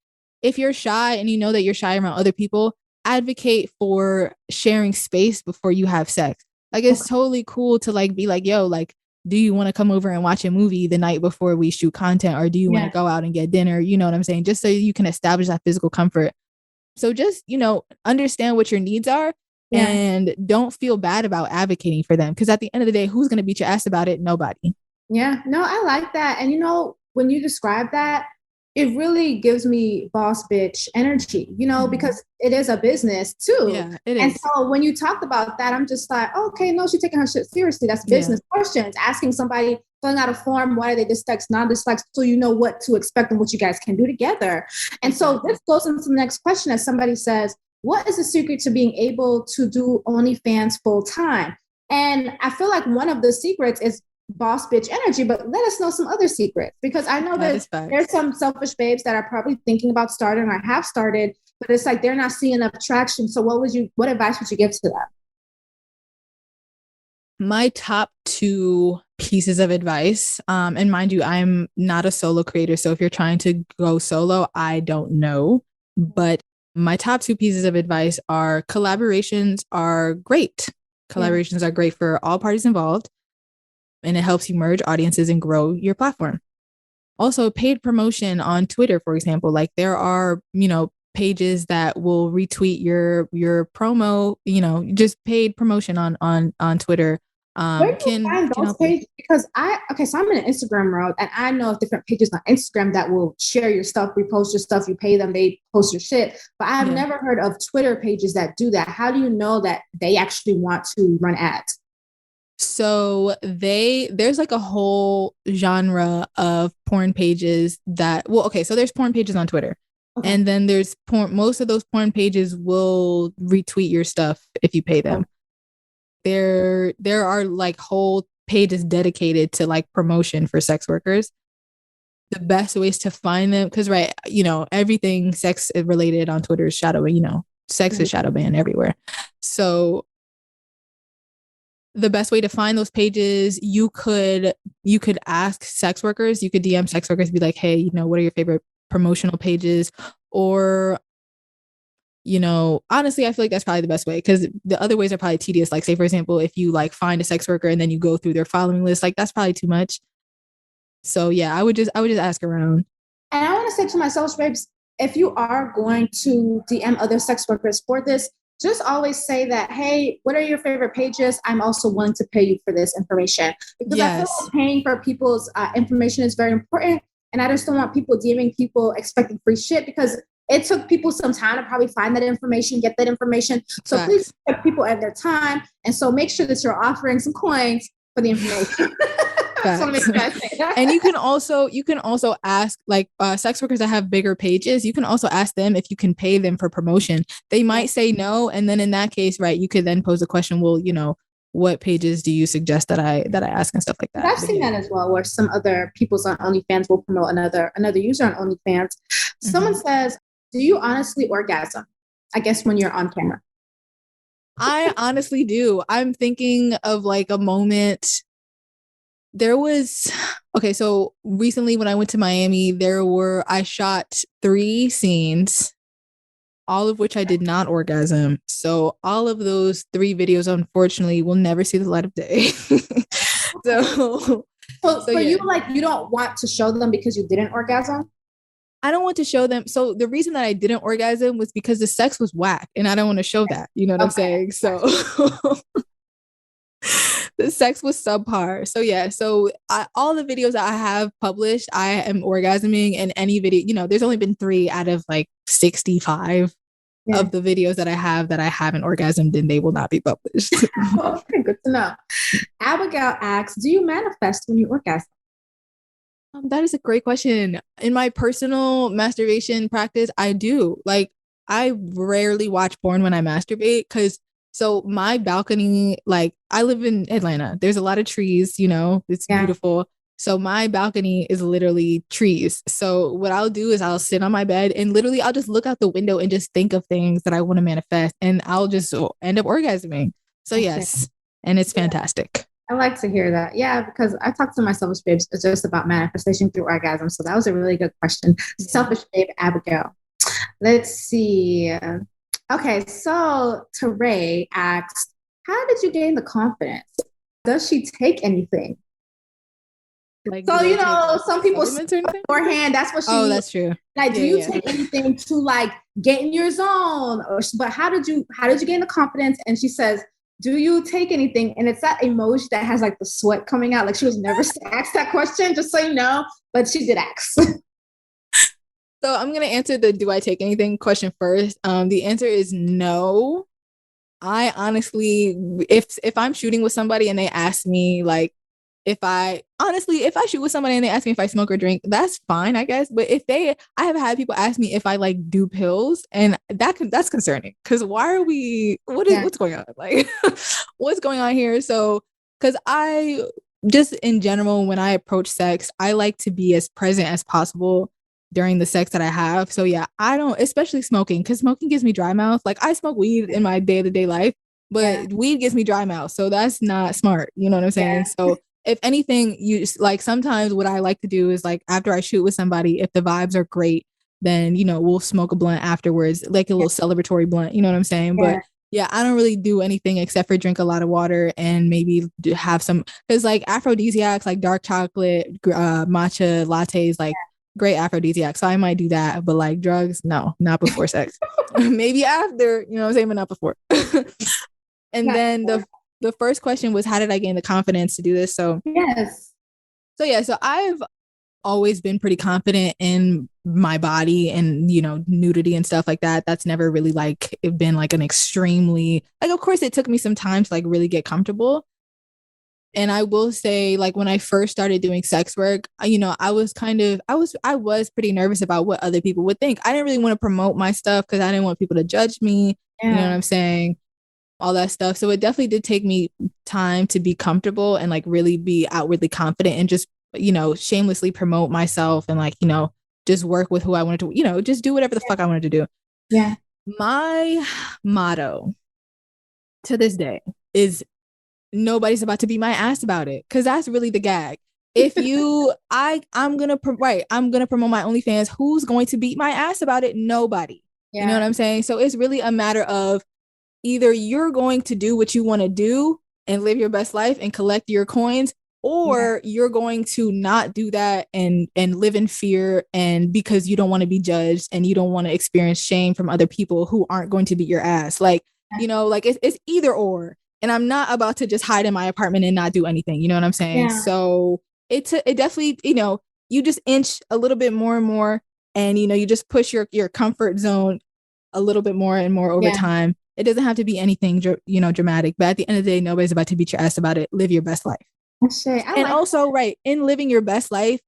if you're shy and you know that you're shy around other people, advocate for sharing space before you have sex. Like, it's totally cool to like be like, yo, like, do you want to come over and watch a movie the night before we shoot content? Or do you want to go out and get dinner? You know what I'm saying? Just so you can establish that physical comfort. So just, understand what your needs are and don't feel bad about advocating for them. Because at the end of the day, who's going to beat your ass about it? Nobody. Yeah, no, I like that. And when you describe that, it really gives me boss bitch energy, because it is a business too. Yeah, it is. And so when you talked about that, I'm just like, okay, no, she's taking her shit seriously. That's business questions. Asking somebody, filling out a form, why are they dislikes, non-dislikes, so you know what to expect and what you guys can do together. And so this goes into the next question as somebody says, what is the secret to being able to do OnlyFans full time? And I feel like one of the secrets is boss bitch energy, but let us know some other secrets, because I know that there's some selfish babes that are probably thinking about starting or have started, but it's like they're not seeing enough traction. So what advice would you give to them? My top 2 pieces of advice, and mind you, I'm not a solo creator, so if you're trying to go solo, I don't know, but my top 2 pieces of advice are collaborations are great. Collaborations are great for all parties involved, and it helps you merge audiences and grow your platform. Also, paid promotion on Twitter, for example, like there are, pages that will retweet your promo, just paid promotion on Twitter. Where do you find those pages? Because so I'm in an Instagram world, and I know of different pages on Instagram that will share your stuff, repost your stuff, you pay them, they post your shit. But I've never heard of Twitter pages that do that. How do you know that they actually want to run ads? So there's like a whole genre of porn pages so there's porn pages on Twitter. Okay. And then there's porn. Most of those porn pages will retweet your stuff if you pay them. There are like whole pages dedicated to like promotion for sex workers. The best ways to find them, because everything sex related on Twitter is shadow, sex is shadow banned everywhere. So the best way to find those pages, you could ask sex workers, you could DM sex workers, be like, hey, what are your favorite promotional pages? Or, honestly, I feel like that's probably the best way, because the other ways are probably tedious. Like, say, for example, if you like find a sex worker and then you go through their following list, like that's probably too much. So yeah, I would just ask around. And I want to say to my SelfishBabes, if you are going to DM other sex workers for this, just always say that, hey, what are your favorite pages? I'm also willing to pay you for this information. Because I feel like paying for people's information is very important. And I just don't want people DMing people expecting free shit, because it took people some time to probably find that information, get that information. So please put people at their time. And so make sure that you're offering some coins for the information. And you can also ask like sex workers that have bigger pages. You can also ask them if you can pay them for promotion. They might say no, and then in that case, right, you could then pose the question, well, what pages do you suggest that I ask and stuff like that. I've seen that as well, where some other people's on OnlyFans will promote another user on OnlyFans. Someone says, do you honestly orgasm? I guess when you're on camera. I honestly do. I'm thinking of like a moment. So recently when I went to Miami, I shot 3 scenes, all of which I did not orgasm. So all of those 3 videos, unfortunately, will never see the light of day. So you, like, you don't want to show them because you didn't orgasm? I don't want to show them. So the reason that I didn't orgasm was because the sex was whack and I don't want to show that. You know what I'm saying? So the sex was subpar. So yeah. So all the videos that I have published, I am orgasming, and any video, there's only been 3 out of like 65 of the videos that I haven't orgasmed, and they will not be published. Okay, good to know. Abigail asks, do you manifest when you orgasm? That is a great question. In my personal masturbation practice, I do. Like, I rarely watch porn when I masturbate because so my balcony, like I live in Atlanta. There's a lot of trees, it's beautiful. So my balcony is literally trees. So what I'll do is I'll sit on my bed and literally I'll just look out the window and just think of things that I want to manifest and I'll just end up orgasming. So yes, and it's fantastic. I like to hear that. Yeah, because I talked to my selfish babes just about manifestation through orgasm. So that was a really good question. Selfish babe Abigail. Let's see. Okay, so Teray asked, how did you gain the confidence? Does she take anything? Like, so, some people beforehand, that's what she Oh, that's true. Like, do you take anything to like get in your zone? But how did you gain the confidence? And she says, do you take anything? And it's that emoji that has like the sweat coming out. Like she was never asked that question, just so you know, but she did ask. So I'm going to answer the do I take anything question first. The answer is no. I honestly, if I'm shooting with somebody and they ask me like, if I shoot with somebody and they ask me if I smoke or drink, that's fine, I guess. But I have had people ask me if I like do pills, and that's concerning because what's going on? Like, what's going on here? So, because I just in general, when I approach sex, I like to be as present as possible during the sex that I have. So yeah, I don't, especially smoking, because smoking gives me dry mouth. Like I smoke weed in my day-to-day life, but weed gives me dry mouth. So that's not smart. You know what I'm saying? So if anything, you like sometimes what I like to do is like after I shoot with somebody, if the vibes are great, then we'll smoke a blunt afterwards, like a little celebratory blunt. You know what I'm saying? But yeah, I don't really do anything except for drink a lot of water and maybe have some, because like aphrodisiacs like dark chocolate, matcha lattes, like great aphrodisiac. So I might do that, but like drugs, no, not before sex. Maybe after, you know what I'm saying, but not before. And then the first question was, how did I gain the confidence to do this? So so I've always been pretty confident in my body and nudity and stuff like that. That's never really like been like an extremely, like, of course it took me some time to like really get comfortable. And I will say, like, when I first started doing sex work, I was pretty nervous about what other people would think. I didn't really want to promote my stuff because I didn't want people to judge me. You know what I'm saying? All that stuff. So it definitely did take me time to be comfortable and like really be outwardly confident and just, shamelessly promote myself and like, just work with who I wanted to, just do whatever the fuck I wanted to do. Yeah. My motto to this day is nobody's about to beat my ass about it. Cause that's really the gag. If I'm going to promote my OnlyFans. Who's going to beat my ass about it? Nobody. You know what I'm saying? So it's really a matter of either you're going to do what you want to do and live your best life and collect your coins, or you're going to not do that and live in fear, and because you don't want to be judged and you don't want to experience shame from other people who aren't going to beat your ass. Like, like it's either or. And I'm not about to just hide in my apartment and not do anything. You know what I'm saying? So it definitely, you just inch a little bit more and more, and you just push your comfort zone a little bit more and more over time. It doesn't have to be anything, dramatic. But at the end of the day, nobody's about to beat your ass about it. Live your best life. Also, in living your best life,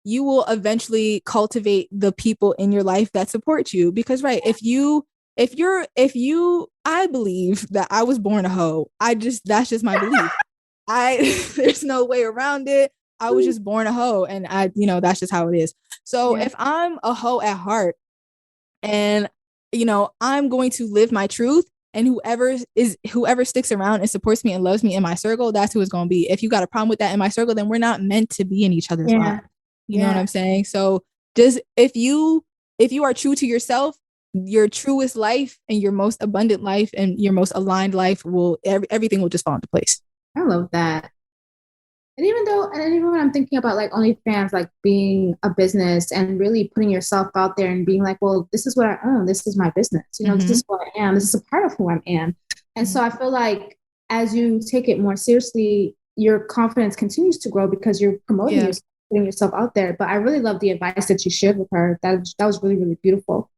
you will eventually cultivate the people in your life that support you. Because, if you, I believe that I was born a hoe. That's just my belief. There's no way around it. I was just born a hoe, and that's just how it is. So if I'm a hoe at heart, and I'm going to live my truth, and whoever sticks around and supports me and loves me in my circle, that's who it's going to be. If you got a problem with that in my circle, then we're not meant to be in each other's life. You know what I'm saying? So just if you are true to yourself, your truest life and your most abundant life and your most aligned life everything will just fall into place. I love that. And even when I'm thinking about like OnlyFans, like being a business and really putting yourself out there and being like, well, this is what I own. This is my business. This is what I am. This is a part of who I am. And so I feel like as you take it more seriously, your confidence continues to grow because you're promoting yourself, putting yourself out there. But I really love the advice that you shared with her. That was really, really beautiful.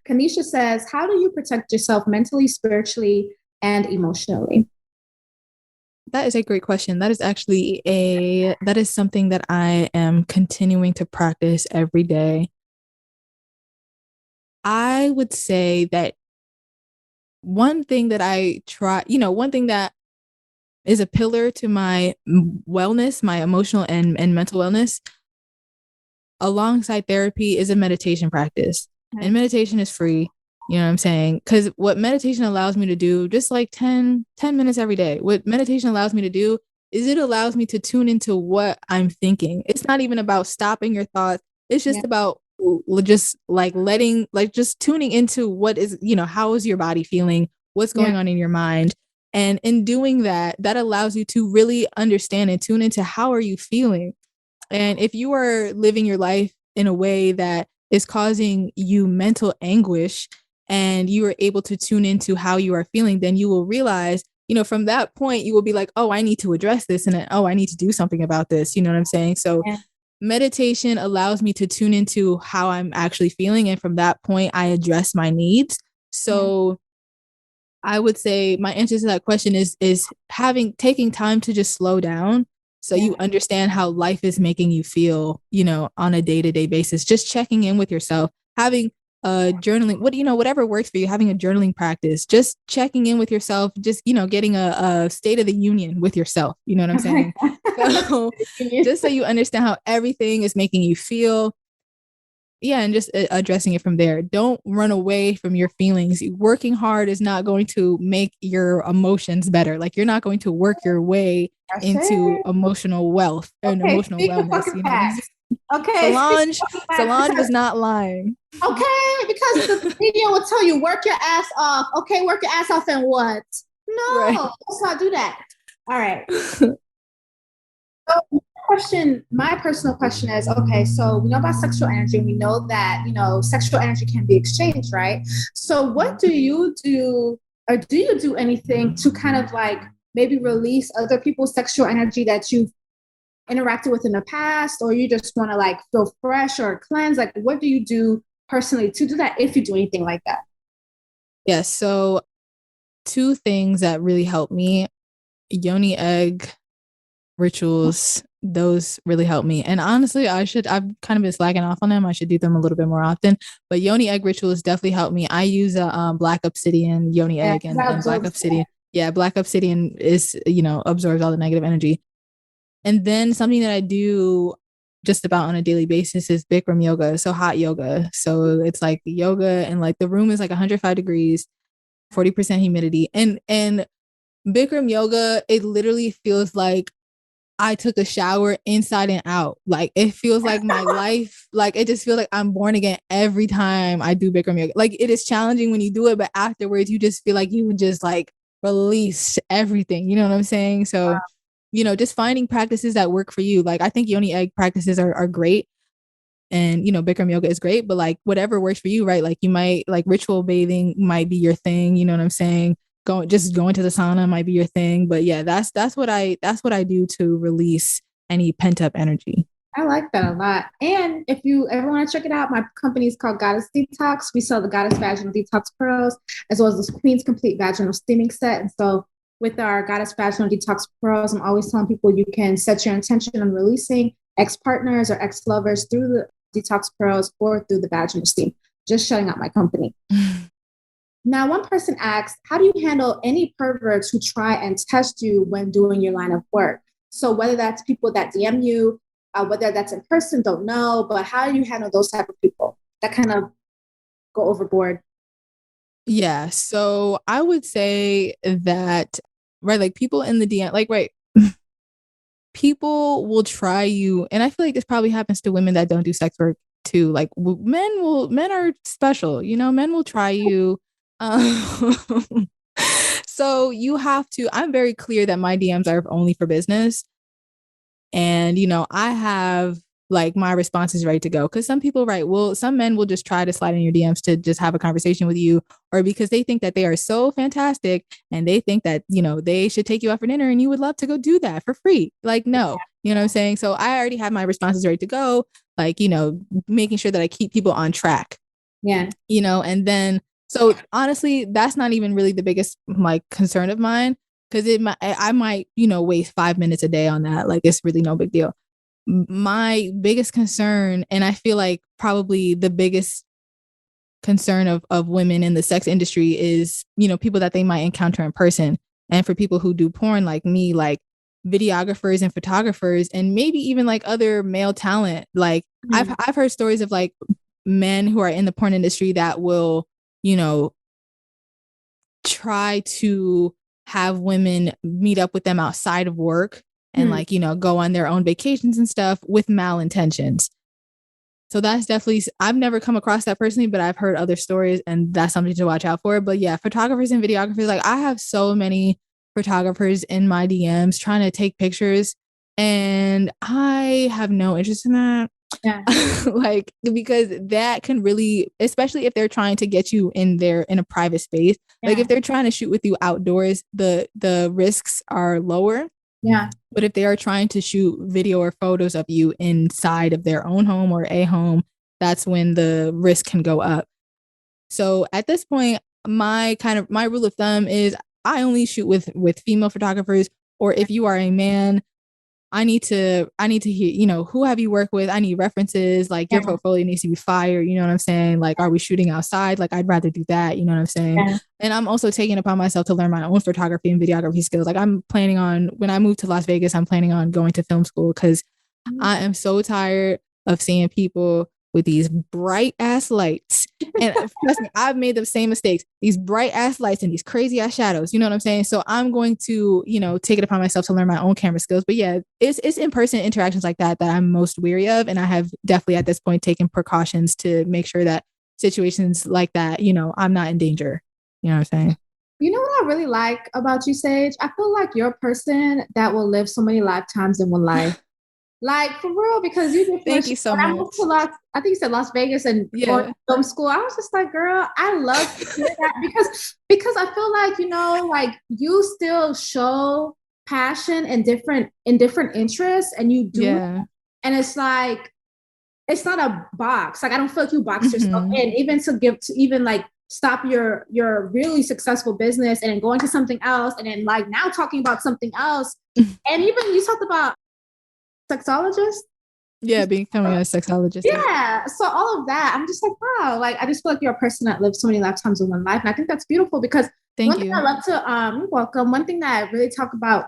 Kanisha says, how do you protect yourself mentally, spiritually, and emotionally? That is a great question. That is actually that is something that I am continuing to practice every day. I would say that one thing that I try, one thing that is a pillar to my wellness, my emotional and mental wellness, alongside therapy, is a meditation practice. And meditation is free. You know what I'm saying? Because what meditation allows me to do, just like 10 minutes every day, what meditation allows me to do is it allows me to tune into what I'm thinking. It's not even about stopping your thoughts. It's just about just like just tuning into what is, how is your body feeling? What's going on in your mind? And in doing that, that allows you to really understand and tune into how are you feeling? And if you are living your life in a way that is causing you mental anguish and you are able to tune into how you are feeling, then you will realize, from that point, you will be like, oh, I need to address this. And oh, I need to do something about this. You know what I'm saying? So meditation allows me to tune into how I'm actually feeling. And from that point, I address my needs. So I would say my answer to that question is taking time to just slow down. So you understand how life is making you feel, on a day-to-day basis, just checking in with yourself, having journaling, whatever works for you, having a journaling practice, just checking in with yourself, just, getting a state of the union with yourself. You know what I'm saying? So just so you understand how everything is making you feel. Yeah, and just addressing it from there. Don't run away from your feelings. Working hard is not going to make your emotions better. Like, you're not going to work your way into emotional wealth and emotional wellness. You know, Solange was not lying. Okay, because the video will tell you work your ass off. Okay, work your ass off and what? No, let's not do that. All right. My personal question is, okay, so we know about sexual energy. We know that, sexual energy can be exchanged, right? So what do you do, or do you do anything to kind of like maybe release other people's sexual energy that you've interacted with in the past, or you just want to like feel fresh or cleanse? Like, what do you do personally to do that, if you do anything like that? Yes. So 2 things that really help me: yoni egg rituals. Those really help me. And honestly, I've kind of been slacking off on them. I should do them a little bit more often. But yoni egg rituals definitely help me. I use a black obsidian yoni egg, and black obsidian. Yeah, black obsidian is, absorbs all the negative energy. And then something that I do just about on a daily basis is Bikram yoga. So hot yoga. So it's like yoga, and like the room is like 105 degrees, 40% humidity. And Bikram yoga, it literally feels like I took a shower inside and out. Like, it feels like my life, like it just feels like I'm born again every time I do Bikram yoga. Like, it is challenging when you do it, but afterwards you just feel like you just like release everything. You know what I'm saying? So, just finding practices that work for you. Like, I think yoni egg practices are great. And, Bikram yoga is great, but like whatever works for you, right? Like, you might like ritual bathing might be your thing. You know what I'm saying? Going to the sauna might be your thing. But yeah, that's what I do to release any pent up energy. I like that a lot. And if you ever want to check it out, my company is called Goddess Detox. We sell the Goddess Vaginal Detox Pearls, as well as the Queen's Complete Vaginal Steaming Set. And so with our Goddess Vaginal Detox Pearls, I'm always telling people you can set your intention on releasing ex-partners or ex-lovers through the detox pearls or through the vaginal steam. Just shutting out my company. Now, one person asked, how do you handle any perverts who try and test you when doing your line of work? So whether that's people that DM you, whether that's in person, don't know, but how do you handle those type of people that kind of go overboard? Yeah. So I would say that, right, like people in the DM, like, right, people will try you. And I feel like this probably happens to women that don't do sex work too. Like, men are special, men will try you. So you have to, I'm very clear that my DMs are only for business. And, I have like my responses ready to go. Cause some people, right, some men will just try to slide in your DMs to just have a conversation with you, or because they think that they are so fantastic and they think that, they should take you out for dinner and you would love to go do that for free. Like, no, you know what I'm saying? So I already have my responses ready to go, like, making sure that I keep people on track. Yeah. And then, so honestly, that's not even really the biggest like concern of mine. Cause I might, waste 5 minutes a day on that. Like, it's really no big deal. My biggest concern, and I feel like probably the biggest concern of women in the sex industry is, you know, people that they might encounter in person. And for people who do porn like me, like videographers and photographers, and maybe even like other male talent, like I've heard stories of like men who are in the porn industry that will, you know, try to have women meet up with them outside of work and like, you know, go on their own vacations and stuff with malintentions. So that's definitely, I've never come across that personally, but I've heard other stories, and that's something to watch out for. But yeah, photographers and videographers, like I have so many photographers in my DMs trying to take pictures, and I have no interest in that. Yeah. Like, because that can really, especially if they're trying to get you in a private space, like if they're trying to shoot with you outdoors, the risks are lower. Yeah. But if they are trying to shoot video or photos of you inside of their own home or a home, that's when the risk can go up. So at this point, my rule of thumb is I only shoot with female photographers, or if you are a man, I need to hear, you know, who have you worked with? I need references, like your portfolio needs to be fire. You know what I'm saying? Like, are we shooting outside? Like, I'd rather do that. You know what I'm saying? Yeah. And I'm also taking upon myself to learn my own photography and videography skills. Like I'm planning on, when I move to Las Vegas, I'm planning on going to film school, because I am so tired of seeing people with these bright ass lights. And trust me, I've made the same mistakes. These bright ass lights and these crazy ass shadows. You know what I'm saying? So I'm going to, you know, take it upon myself to learn my own camera skills. But yeah, it's in-person interactions like that I'm most weary of. And I have definitely at this point taken precautions to make sure that situations like that, you know, I'm not in danger. You know what I'm saying? You know what I really like about you, Sage? I feel like you're a person that will live so many lifetimes in one life. Like for real, because you did. Thank you so much. I moved to I think you said Las Vegas and going to film school. I was just like, girl, I love to hear that because I feel like, you know, like you still show passion and different interests, and you do it. And it's like, it's not a box. Like I don't feel like you box yourself in, even to even like stop your really successful business and then going to something else, and then like now talking about something else. And even you talked about sexologist, becoming a sexologist. So all of that, I'm just like, wow, like I just feel like you're a person that lives so many lifetimes in one life, and I think that's beautiful. Because one thing I love to welcome, one thing that I really talk about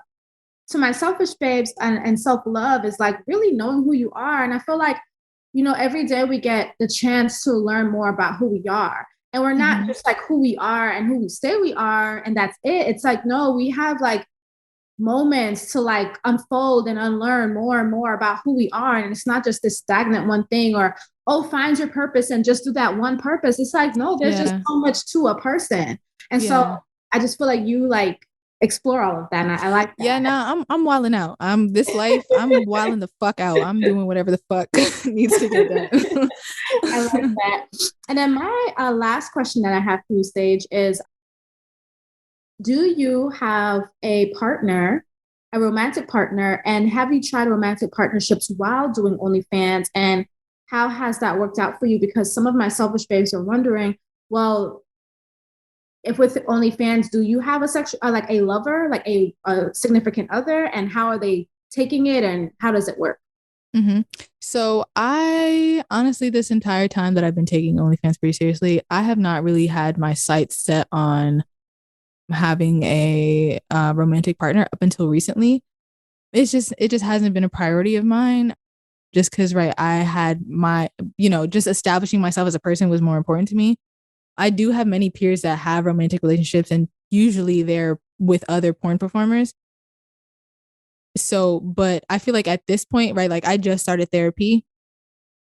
to my selfish babes and self-love is like really knowing who you are. And I feel like, you know, every day we get the chance to learn more about who we are, and we're not just like who we are and who we say we are and that's it. It's like, no, we have like moments to like unfold and unlearn more and more about who we are. And it's not just this stagnant one thing, or, oh, find your purpose and just do that one purpose. It's like, no, there's just so much to a person. And so I just feel like you like explore all of that. And I like that. Yeah, no, I'm wilding out. This life, I'm wilding the fuck out. I'm doing whatever the fuck needs to get done. I like that. And then my last question that I have for you, Sage, is, do you have a partner, a romantic partner, and have you tried romantic partnerships while doing OnlyFans? And how has that worked out for you? Because some of my selfish babes are wondering, well, if with OnlyFans, do you have a sexual, like a lover, like a significant other, and how are they taking it, and how does it work? So I honestly, this entire time that I've been taking OnlyFans pretty seriously, I have not really had my sights set on having a romantic partner up until recently. It just hasn't been a priority of mine, just because I had my, you know, just establishing myself as a person was more important to me. I do have many peers that have romantic relationships, and usually they're with other porn performers. So, but I feel like at this point, like I just started therapy.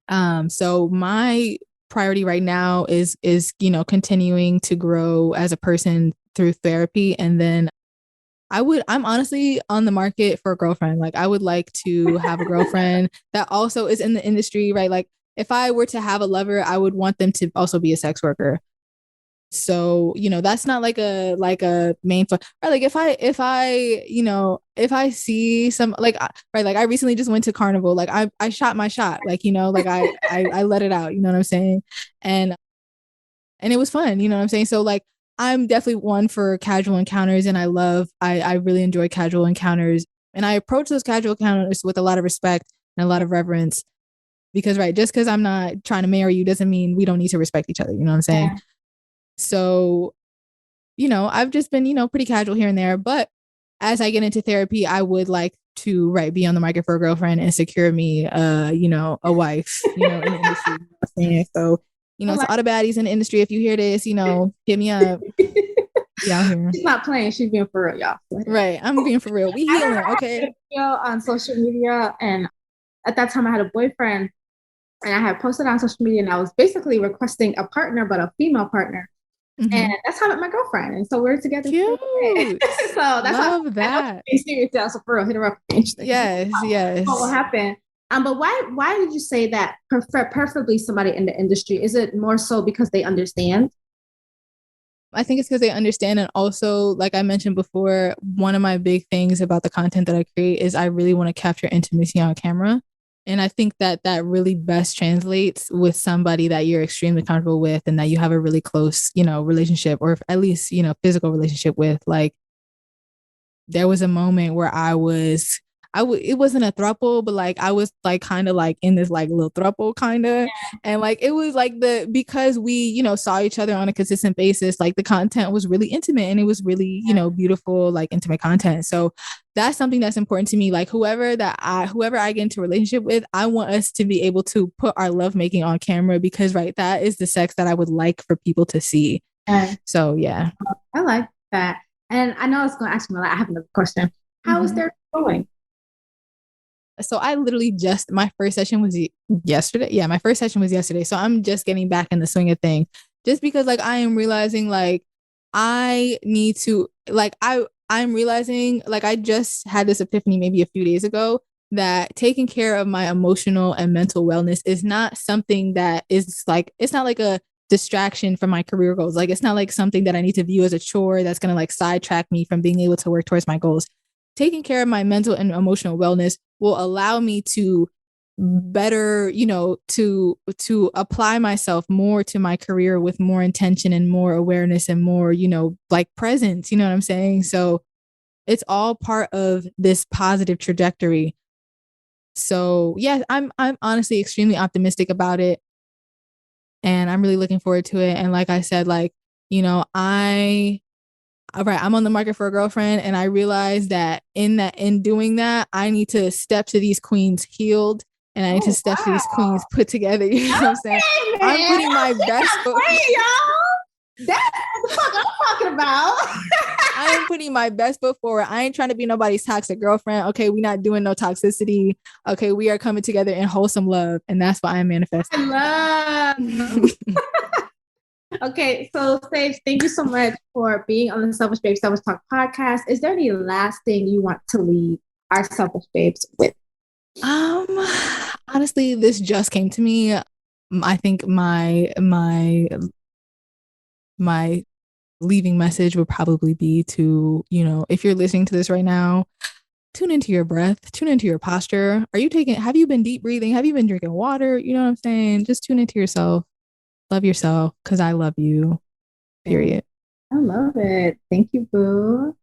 So my priority right now is, you know, continuing to grow as a person through therapy. And then I'm honestly on the market for a girlfriend. Like I would like to have a girlfriend that also is in the industry, right? Like if I were to have a lover, I would want them to also be a sex worker. So, you know, that's not like a main or like if I, you know, if I see some like, like I recently just went to Carnival, like I shot my shot, like, you know, like I let it out, you know what I'm saying? And it was fun, you know what I'm saying? So like, I'm definitely one for casual encounters, and I really enjoy casual encounters, and I approach those casual encounters with a lot of respect and a lot of reverence. because right, just because I'm not trying to marry you doesn't mean we don't need to respect each other. You know what I'm saying? Yeah. So, I've just been, pretty casual here and there. But as I get into therapy, I would like to, right, be on the market for a girlfriend and secure me, a wife, in the industry. You know what I'm saying? So, to all the baddies in the industry, if you hear this, hit me up. Be out here. She's not playing. She's being for real, y'all. Right. I'm being for real. We healing, okay? On social media, and at that time I had a boyfriend, and I had posted on social media, and I was basically requesting a partner, but a female partner. Mm-hmm. And that's how I met my girlfriend. And so we're together. Cute. So that's love that. Serious, so for real, hit her up. Yes. What will happen? But why did you say that preferably somebody in the industry? Is it more so because they understand? I think it's because they understand. And also, like I mentioned before, one of my big things about the content that I create is I really want to capture intimacy on camera. And I think that really best translates with somebody that you're extremely comfortable with and that you have a really close, relationship, or at least, physical relationship with. Like, there was a moment where it wasn't a throuple, but like I was like kind of like in this like little throuple kind of, and like it was like because we saw each other on a consistent basis, like the content was really intimate and it was really beautiful, like intimate content. So that's something that's important to me. Like whoever I get into a relationship with, I want us to be able to put our lovemaking on camera, because right, that is the sex that I would like for people to see. So yeah, I like that. And I know I was going to ask you, I have another question. How is there going? So I literally my first session was yesterday. Yeah, my first session was yesterday. So I'm just getting back in the swing of things, just because like I am realizing like I need to like I'm realizing like I just had this epiphany maybe a few days ago that taking care of my emotional and mental wellness is not something that is like, it's not like a distraction from my career goals. Like it's not like something that I need to view as a chore that's going to like sidetrack me from being able to work towards my goals. Taking care of my mental and emotional wellness will allow me to better, to apply myself more to my career with more intention and more awareness and more, like presence, you know what I'm saying? So it's all part of this positive trajectory. So yeah, I'm honestly extremely optimistic about it. And I'm really looking forward to it. And like I said, like, I'm on the market for a girlfriend, and I realized that in doing that, I need to step to these queens healed, and I need to step to these queens put together. You know what I'm saying? Man. I'm putting my best foot. Y'all. That's what the fuck I'm talking about. I am putting my best foot forward. I ain't trying to be nobody's toxic girlfriend. Okay, we're not doing no toxicity. Okay, we are coming together in wholesome love, and that's what I'm manifesting. I love. Okay, so Sage, thank you so much for being on the Selfish Babe Selfish Talk podcast. Is there any last thing you want to leave our Selfish Babes with? Honestly, this just came to me. I think my leaving message would probably be to, if you're listening to this right now, tune into your breath, tune into your posture. Have you been deep breathing? Have you been drinking water? You know what I'm saying? Just tune into yourself. Love yourself, because I love you. Period. I love it. Thank you, boo.